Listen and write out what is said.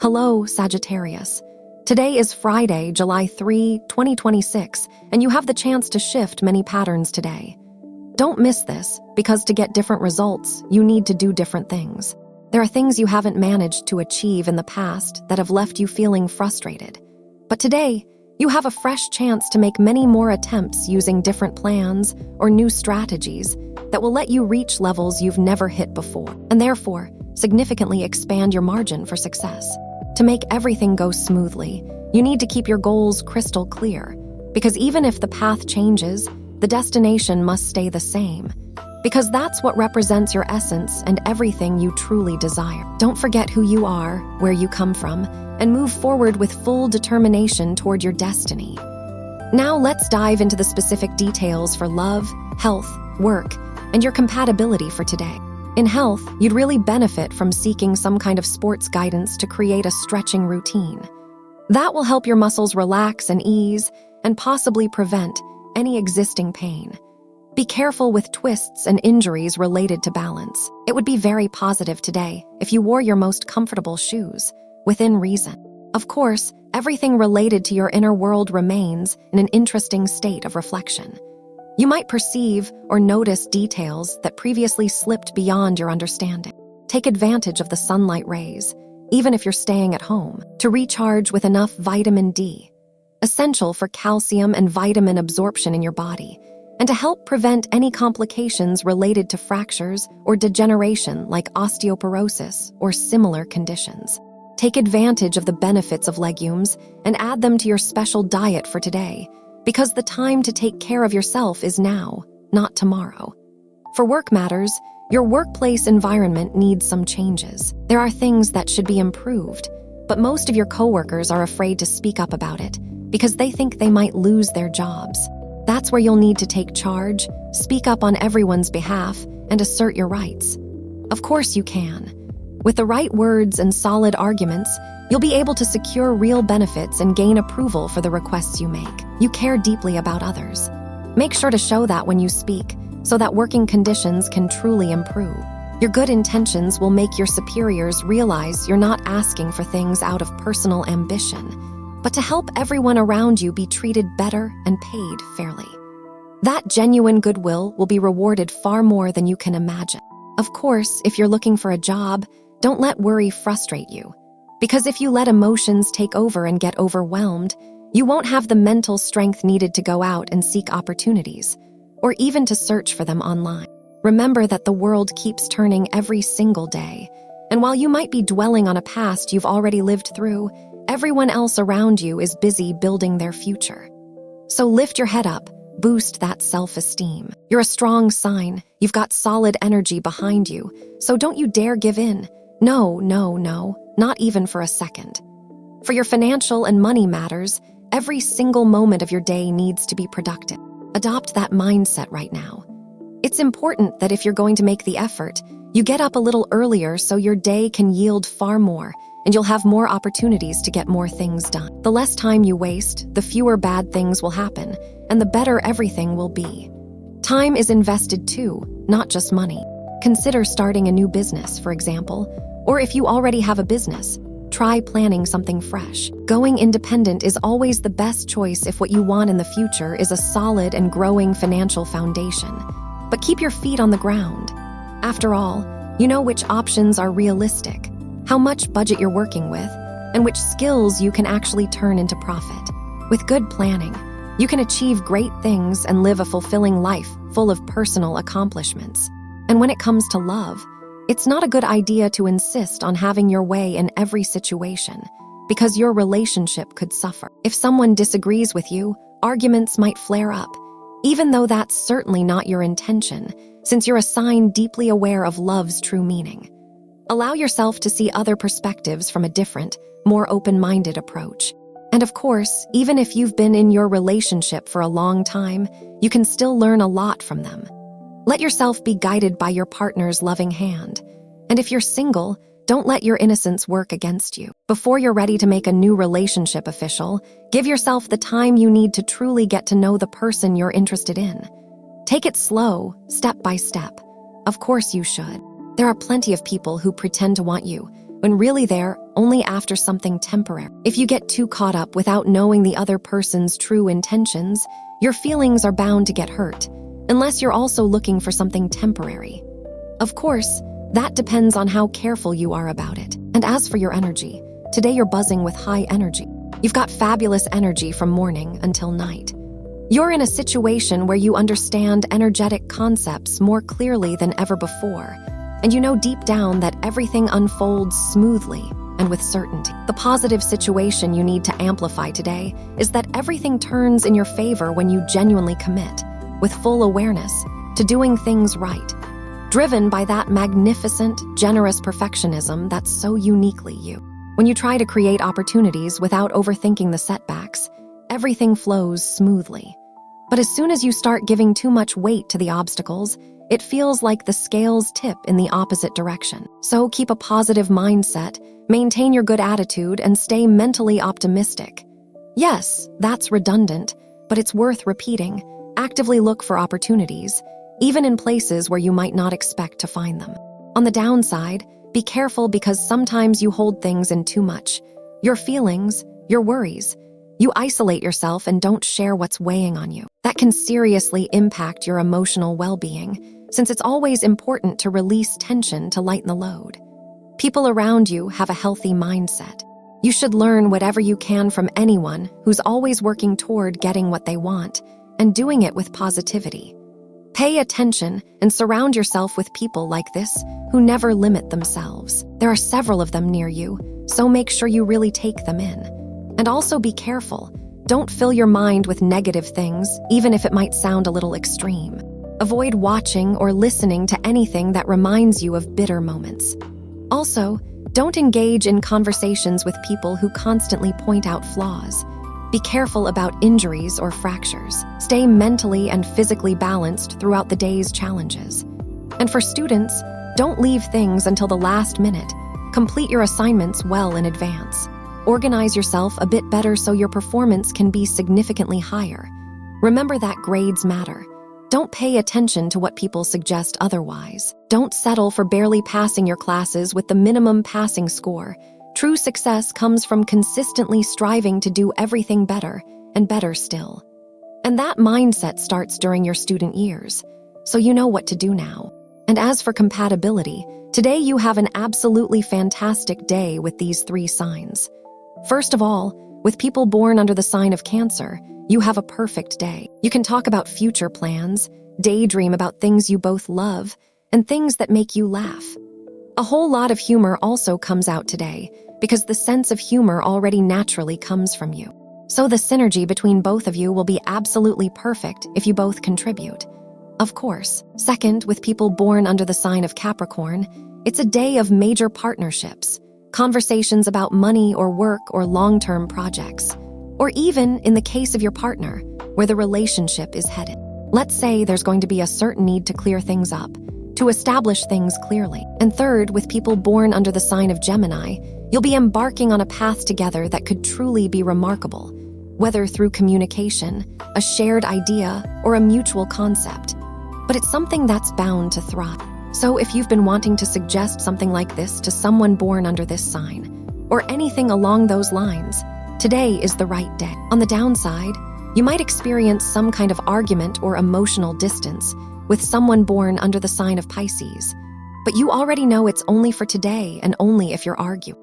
Hello, Sagittarius. Today is Friday, July 3, 2026, and you have the chance to shift many patterns today. Don't miss this, because to get different results, you need to do different things. There are things you haven't managed to achieve in the past that have left you feeling frustrated. But today, you have a fresh chance to make many more attempts using different plans or new strategies that will let you reach levels you've never hit before, and therefore, significantly expand your margin for success. To make everything go smoothly, you need to keep your goals crystal clear, because even if the path changes, the destination must stay the same, because that's what represents your essence and everything you truly desire. Don't forget who you are, where you come from, and move forward with full determination toward your destiny. Now let's dive into the specific details for love, health, work, and your compatibility for today. In health, you'd really benefit from seeking some kind of sports guidance to create a stretching routine. That will help your muscles relax and ease, and possibly prevent any existing pain. Be careful with twists and injuries related to balance. It would be very positive today if you wore your most comfortable shoes, within reason. Of course, everything related to your inner world remains in an interesting state of reflection. You might perceive or notice details that previously slipped beyond your understanding. Take advantage of the sunlight rays, even if you're staying at home, to recharge with enough vitamin D, essential for calcium and vitamin absorption in your body, and to help prevent any complications related to fractures or degeneration like osteoporosis or similar conditions. Take advantage of the benefits of legumes and add them to your special diet for today, because the time to take care of yourself is now, not tomorrow. For work matters, your workplace environment needs some changes. There are things that should be improved, but most of your coworkers are afraid to speak up about it because they think they might lose their jobs. That's where you'll need to take charge, speak up on everyone's behalf, and assert your rights. Of course you can. With the right words and solid arguments, you'll be able to secure real benefits and gain approval for the requests you make. You care deeply about others. Make sure to show that when you speak, so that working conditions can truly improve. Your good intentions will make your superiors realize you're not asking for things out of personal ambition, but to help everyone around you be treated better and paid fairly. That genuine goodwill will be rewarded far more than you can imagine. Of course, if you're looking for a job, don't let worry frustrate you. Because if you let emotions take over and get overwhelmed, you won't have the mental strength needed to go out and seek opportunities, or even to search for them online. Remember that the world keeps turning every single day, and while you might be dwelling on a past you've already lived through, everyone else around you is busy building their future. So lift your head up, boost that self-esteem. You're a strong sign, you've got solid energy behind you, so don't you dare give in. No, not even for a second. For your financial and money matters, every single moment of your day needs to be productive. Adopt that mindset right now. It's important that if you're going to make the effort, you get up a little earlier so your day can yield far more, and you'll have more opportunities to get more things done. The less time you waste, the fewer bad things will happen, and the better everything will be. Time is invested too, not just money. Consider starting a new business, for example, or if you already have a business, try planning something fresh. Going independent is always the best choice if what you want in the future is a solid and growing financial foundation. But keep your feet on the ground. After all, you know which options are realistic, how much budget you're working with, and which skills you can actually turn into profit. With good planning, you can achieve great things and live a fulfilling life full of personal accomplishments. And when it comes to love, it's not a good idea to insist on having your way in every situation, because your relationship could suffer. If someone disagrees with you, arguments might flare up, even though that's certainly not your intention, since you're a sign deeply aware of love's true meaning. Allow yourself to see other perspectives from a different, more open-minded approach. And of course, even if you've been in your relationship for a long time, you can still learn a lot from them. Let yourself be guided by your partner's loving hand. And if you're single, don't let your innocence work against you. Before you're ready to make a new relationship official, give yourself the time you need to truly get to know the person you're interested in. Take it slow, step by step. Of course you should. There are plenty of people who pretend to want you, when really they're only after something temporary. If you get too caught up without knowing the other person's true intentions, your feelings are bound to get hurt, unless you're also looking for something temporary. Of course, that depends on how careful you are about it. And as for your energy, today you're buzzing with high energy. You've got fabulous energy from morning until night. You're in a situation where you understand energetic concepts more clearly than ever before, and you know deep down that everything unfolds smoothly and with certainty. The positive situation you need to amplify today is that everything turns in your favor when you genuinely commit, with full awareness, to doing things right, driven by that magnificent, generous perfectionism that's so uniquely you. When you try to create opportunities without overthinking the setbacks, everything flows smoothly. But as soon as you start giving too much weight to the obstacles, it feels like the scales tip in the opposite direction. So keep a positive mindset, maintain your good attitude, and stay mentally optimistic. Yes, that's redundant, but it's worth repeating. Actively look for opportunities, even in places where you might not expect to find them. On the downside, be careful because sometimes you hold things in too much. Your feelings, your worries. You isolate yourself and don't share what's weighing on you. That can seriously impact your emotional well-being, since it's always important to release tension to lighten the load. People around you have a healthy mindset. You should learn whatever you can from anyone who's always working toward getting what they want and doing it with positivity. Pay attention and surround yourself with people like this who never limit themselves. There are several of them near you, so make sure you really take them in. And also be careful. Don't fill your mind with negative things, even if it might sound a little extreme. Avoid watching or listening to anything that reminds you of bitter moments. Also, don't engage in conversations with people who constantly point out flaws. Be careful about injuries or fractures. Stay mentally and physically balanced throughout the day's challenges. And for students, don't leave things until the last minute. Complete your assignments well in advance. Organize yourself a bit better so your performance can be significantly higher. Remember that grades matter. Don't pay attention to what people suggest otherwise. Don't settle for barely passing your classes with the minimum passing score. True success comes from consistently striving to do everything better and better still. And that mindset starts during your student years, so you know what to do now. And as for compatibility, today you have an absolutely fantastic day with these 3 signs. First of all, with people born under the sign of Cancer, you have a perfect day. You can talk about future plans, daydream about things you both love, and things that make you laugh. A whole lot of humor also comes out today, because the sense of humor already naturally comes from you. So the synergy between both of you will be absolutely perfect if you both contribute. Of course. Second, with people born under the sign of Capricorn, it's a day of major partnerships. Conversations about money or work or long-term projects, or even, in the case of your partner, where the relationship is headed. Let's say there's going to be a certain need to clear things up, to establish things clearly. And third, with people born under the sign of Gemini, you'll be embarking on a path together that could truly be remarkable, whether through communication, a shared idea, or a mutual concept. But it's something that's bound to thrive. So if you've been wanting to suggest something like this to someone born under this sign, or anything along those lines, today is the right day. On the downside, you might experience some kind of argument or emotional distance with someone born under the sign of Pisces. But you already know it's only for today and only if you're arguing.